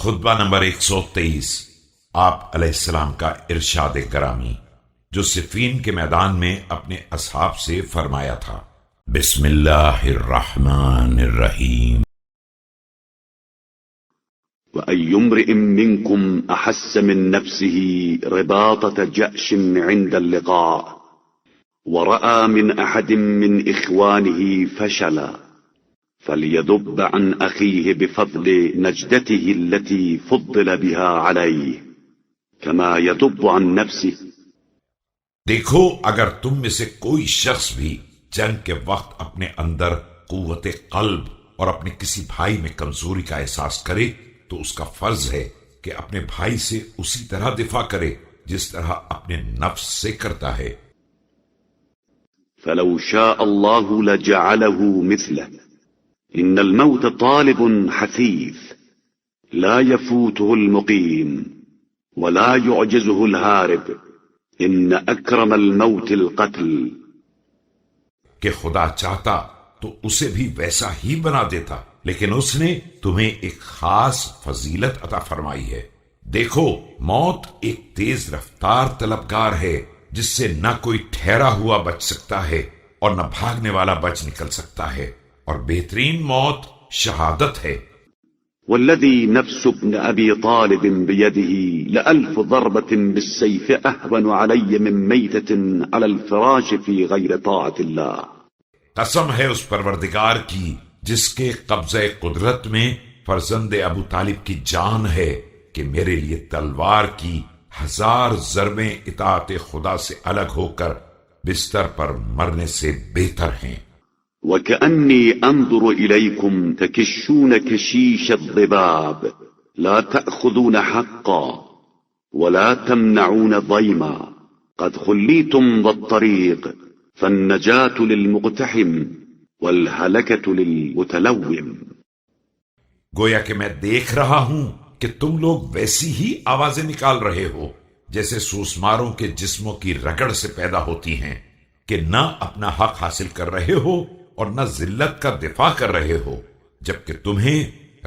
خطبہ نمبر 123 آپ علیہ السلام کا ارشاد گرامی جو صفین کے میدان میں اپنے اصحاب سے فرمایا تھا۔ بسم اللہ الرحمن الرحیم۔ وأي امرئ منكم أحس من نفسه رباطة جأش عند اللقاء ورأى من أحد من إخوانه فشلا فليذب عن أخيه بفضل نجدته التي فضل بها عليه كما يذب عن نفسه۔ دیکھو اگر تم میں سے کوئی شخص بھی جنگ کے وقت اپنے اندر قوت قلب اور اپنے کسی بھائی میں کمزوری کا احساس کرے تو اس کا فرض ہے کہ اپنے بھائی سے اسی طرح دفاع کرے جس طرح اپنے نفس سے کرتا ہے۔ فلو شاء الله لجعله مثله إن الموت طالب حثيث لا يفوته المقيم ولا يعجزه الهارب إن أكرم الموت القتل۔ کہ خدا چاہتا تو اسے بھی ویسا ہی بنا دیتا، لیکن اس نے تمہیں ایک خاص فضیلت عطا فرمائی ہے۔ دیکھو موت ایک تیز رفتار طلبگار ہے جس سے نہ کوئی ٹھہرا ہوا بچ سکتا ہے اور نہ بھاگنے والا بچ نکل سکتا ہے، اور بہترین موت شہادت ہے۔ والذي نفس ابن أبي طالب بيده لألف ضربة بالسيف أهون علي من ميتة على الفراش في غير طاعة الله۔ قسم ہے اس پروردگار کی جس کے قبضہ قدرت میں فرزند ابو طالب کی جان ہے کہ میرے لیے تلوار کی 1000 ضربیں اطاعت خدا سے الگ ہو کر بستر پر مرنے سے بہتر ہیں۔ وكأني أنظر إليكم تكشون كشيش الضباب لا تأخذون حقا ولا تمنعون ضيما قد خليتم ذا الطريق فالنجاة للمقتحم والهلكة للمتلوم۔ گویا کہ میں دیکھ رہا ہوں کہ تم لوگ ویسی ہی آوازیں نکال رہے ہو جیسے سوسماروں کے جسموں کی رگڑ سے پیدا ہوتی ہیں، کہ نہ اپنا حق حاصل کر رہے ہو اور نہ ذلت کا دفاع کر رہے ہو، جبکہ تمہیں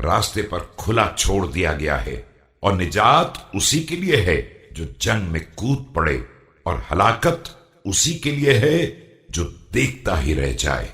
راستے پر کھلا چھوڑ دیا گیا ہے، اور نجات اسی کے لیے ہے جو جنگ میں کود پڑے، اور ہلاکت اسی کے لیے ہے جو دیکھتا ہی رہ جائے۔